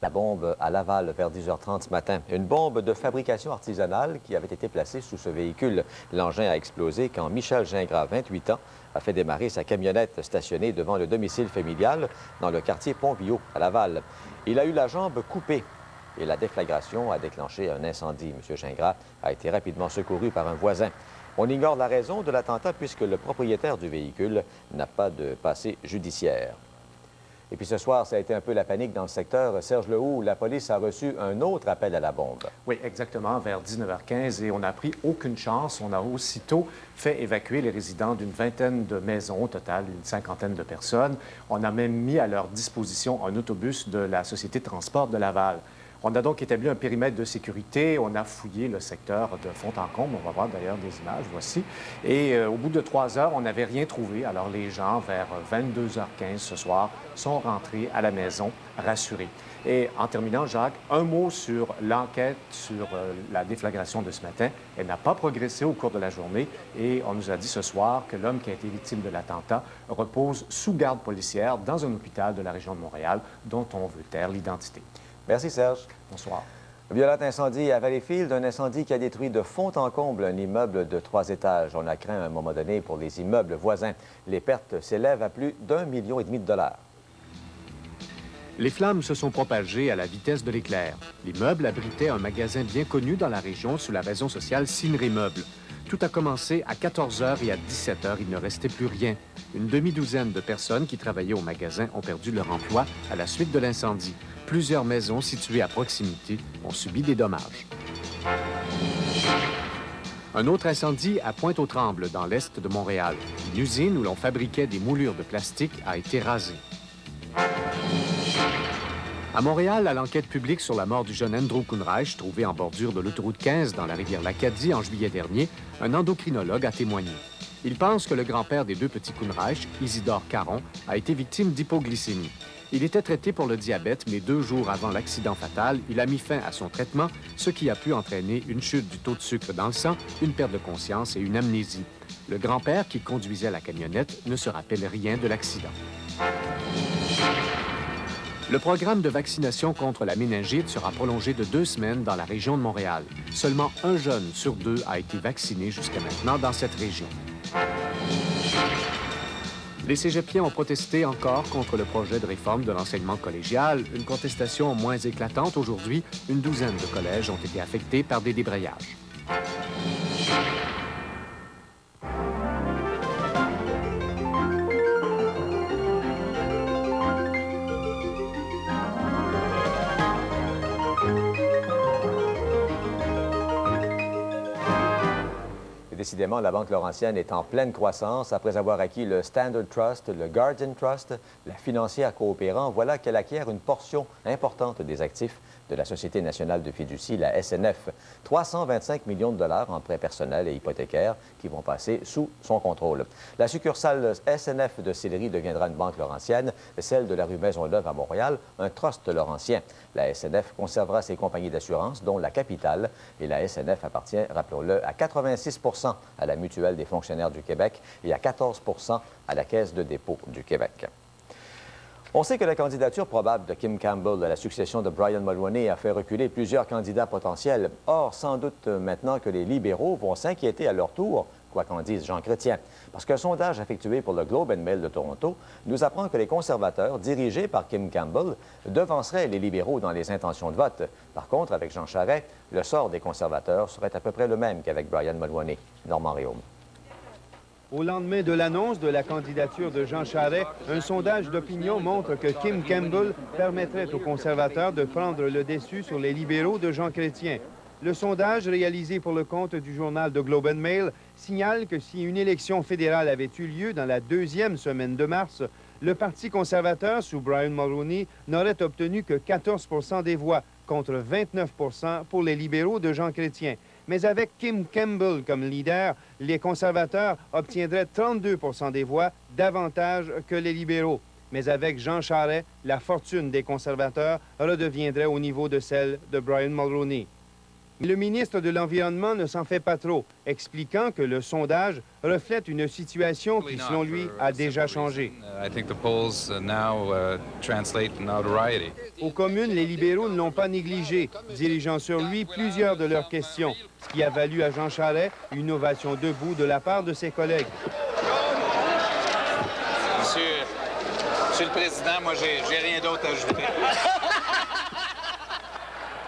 La bombe à Laval vers 10h30 ce matin. Une bombe de fabrication artisanale qui avait été placée sous ce véhicule. L'engin a explosé quand Michel Gingras, 28 ans, a fait démarrer sa camionnette stationnée devant le domicile familial dans le quartier Pont-Viaud à Laval. Il a eu la jambe coupée et la déflagration a déclenché un incendie. M. Gingras a été rapidement secouru par un voisin. On ignore la raison de l'attentat puisque le propriétaire du véhicule n'a pas de passé judiciaire. Et puis ce soir, ça a été un peu la panique dans le secteur. Serge Lehoux, la police a reçu un autre appel à la bombe. Oui, exactement, vers 19h15. Et on n'a pris aucune chance. On a aussitôt fait évacuer les résidents d'une vingtaine de maisons, au total une cinquantaine de personnes. On a même mis à leur disposition un autobus de la Société de transport de Laval. On a donc établi un périmètre de sécurité. On a fouillé le secteur de fond en comble. On va voir d'ailleurs des images, voici. Et au bout de 3 heures, on n'avait rien trouvé. Alors les gens, vers 22h15 ce soir, sont rentrés à la maison rassurés. Et en terminant, Jacques, un mot sur l'enquête sur la déflagration de ce matin. Elle n'a pas progressé au cours de la journée et on nous a dit ce soir que l'homme qui a été victime de l'attentat repose sous garde policière dans un hôpital de la région de Montréal dont on veut taire l'identité. Merci, Serge. Bonsoir. Violent incendie à Valleyfield, un incendie qui a détruit de fond en comble un immeuble de 3 étages. On a craint à un moment donné pour les immeubles voisins. Les pertes s'élèvent à plus d'1,5 million de dollars. Les flammes se sont propagées à la vitesse de l'éclair. L'immeuble abritait un magasin bien connu dans la région sous la raison sociale Cineré Meubles. Tout a commencé à 14 h et à 17 h, il ne restait plus rien. Une demi-douzaine de personnes qui travaillaient au magasin ont perdu leur emploi à la suite de l'incendie. Plusieurs maisons situées à proximité ont subi des dommages. Un autre incendie à Pointe-aux-Trembles, dans l'est de Montréal. Une usine où l'on fabriquait des moulures de plastique a été rasée. À Montréal, à l'enquête publique sur la mort du jeune Andrew Kunreich, trouvé en bordure de l'autoroute 15 dans la rivière l'Acadie en juillet dernier, un endocrinologue a témoigné. Il pense que le grand-père des deux petits Kunreich, Isidore Caron, a été victime d'hypoglycémie. Il était traité pour le diabète, mais 2 jours avant l'accident fatal, il a mis fin à son traitement, ce qui a pu entraîner une chute du taux de sucre dans le sang, une perte de conscience et une amnésie. Le grand-père, qui conduisait la camionnette, ne se rappelle rien de l'accident. Le programme de vaccination contre la méningite sera prolongé de 2 semaines dans la région de Montréal. Seulement un jeune sur 2 a été vacciné jusqu'à maintenant dans cette région. Les cégepiens ont protesté encore contre le projet de réforme de l'enseignement collégial. Une contestation moins éclatante aujourd'hui. Une douzaine de collèges ont été affectés par des débrayages. Décidément, la Banque Laurentienne est en pleine croissance. Après avoir acquis le Standard Trust, le Guardian Trust, la financière coopérant, voilà qu'elle acquiert une portion importante des actifs de la Société nationale de fiducie, la SNF. 325 millions de dollars en prêts personnels et hypothécaires qui vont passer sous son contrôle. La succursale SNF de Sillery deviendra une banque laurentienne, celle de la rue Maisonneuve à Montréal, un trust laurentien. La SNF conservera ses compagnies d'assurance, dont la Capitale, et la SNF appartient, rappelons-le, à 86 à la Mutuelle des fonctionnaires du Québec et à 14 à la Caisse de dépôt du Québec. On sait que la candidature probable de Kim Campbell à la succession de Brian Mulroney a fait reculer plusieurs candidats potentiels. Or, sans doute maintenant que les libéraux vont s'inquiéter à leur tour, quoi qu'en dise Jean Chrétien, parce qu'un sondage effectué pour le Globe and Mail de Toronto nous apprend que les conservateurs, dirigés par Kim Campbell, devanceraient les libéraux dans les intentions de vote. Par contre, avec Jean Charest, le sort des conservateurs serait à peu près le même qu'avec Brian Mulroney. Normand Réaume. Au lendemain de l'annonce de la candidature de Jean Charest, un sondage d'opinion montre que Kim Campbell permettrait aux conservateurs de prendre le dessus sur les libéraux de Jean Chrétien. Le sondage réalisé pour le compte du journal de Globe and Mail signale que si une élection fédérale avait eu lieu dans la 2e semaine de mars, le Parti conservateur, sous Brian Mulroney, n'aurait obtenu que 14 % des voix, contre 29 % pour les libéraux de Jean Chrétien. Mais avec Kim Campbell comme leader, les conservateurs obtiendraient 32 % des voix, davantage que les libéraux. Mais avec Jean Charest, la fortune des conservateurs redeviendrait au niveau de celle de Brian Mulroney. Le ministre de l'Environnement ne s'en fait pas trop, expliquant que le sondage reflète une situation qui, selon lui, a déjà changé. Aux communes, les libéraux ne l'ont pas négligé, dirigeant sur lui plusieurs de leurs questions, ce qui a valu à Jean Charest une ovation debout de la part de ses collègues. Monsieur le Président, moi, j'ai rien d'autre à ajouter.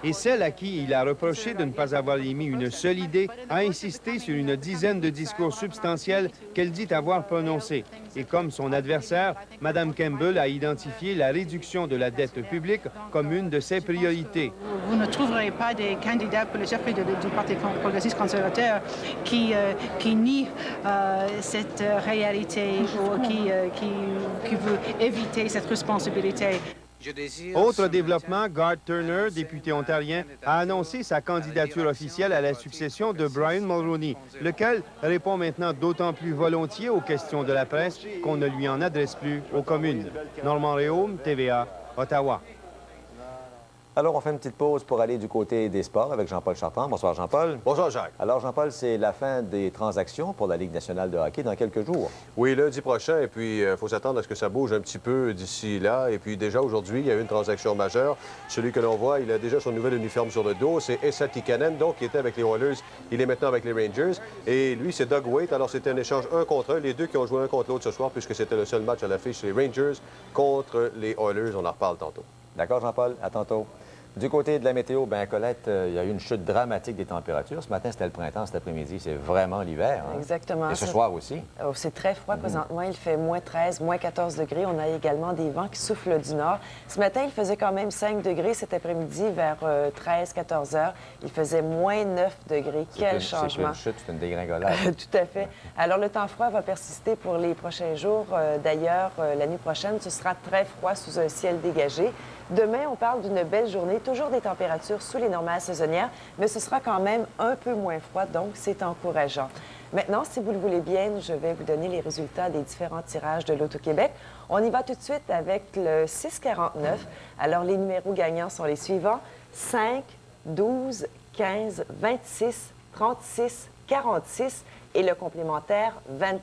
Et celle à qui il a reproché de ne pas avoir émis une seule idée a insisté sur une dizaine de discours substantiels qu'elle dit avoir prononcés. Et comme son adversaire, Mme Campbell a identifié la réduction de la dette publique comme une de ses priorités. Vous ne trouverez pas des candidats pour le chef du Parti progressiste conservateur qui nie cette réalité ou qui veut éviter cette responsabilité. Autre développement, Gart Turner, député ontarien, a annoncé sa candidature officielle à la succession de Brian Mulroney, lequel répond maintenant d'autant plus volontiers aux questions de la presse qu'on ne lui en adresse plus aux communes. Normand Réaume, TVA, Ottawa. Alors, on fait une petite pause pour aller du côté des sports avec Jean-Paul Chartrand. Bonsoir, Jean-Paul. Bonsoir, Jacques. Alors, Jean-Paul, c'est la fin des transactions pour la Ligue nationale de hockey dans quelques jours. Oui, lundi prochain, et puis il faut s'attendre à ce que ça bouge un petit peu d'ici là. Et puis déjà aujourd'hui, il y a eu une transaction majeure. Celui que l'on voit, il a déjà son nouvel uniforme sur le dos. C'est Esa Tikkanen, donc, qui était avec les Oilers. Il est maintenant avec les Rangers. Et lui, c'est Doug Weight. Alors, c'était un échange 1 contre 1. Les deux qui ont joué un contre l'autre ce soir, puisque c'était le seul match à l'affiche, les Rangers contre les Oilers. On en reparle tantôt. D'accord, Jean-Paul? À tantôt. Du côté de la météo, bien, Colette, il y a eu une chute dramatique des températures. Ce matin, c'était le printemps. Cet après-midi, c'est vraiment l'hiver. Hein? Exactement. Et ce soir aussi. Oh, c'est très froid présentement. Il fait moins 13, moins 14 degrés. On a également des vents qui soufflent du nord. Ce matin, il faisait quand même 5 degrés. Cet après-midi, vers 13-14 heures, il faisait moins 9 degrés. Quel changement! C'est une chute, c'est une dégringolade. Tout à fait. Alors, le temps froid va persister pour les prochains jours. D'ailleurs, la nuit prochaine, ce sera très froid sous un ciel dégagé. Demain, on parle d'une belle journée, toujours des températures sous les normales saisonnières, mais ce sera quand même un peu moins froid, donc c'est encourageant. Maintenant, si vous le voulez bien, je vais vous donner les résultats des différents tirages de l'Auto-Québec. On y va tout de suite avec le 649. Alors, les numéros gagnants sont les suivants: 5, 12, 15, 26, 36, 46 et le complémentaire 23.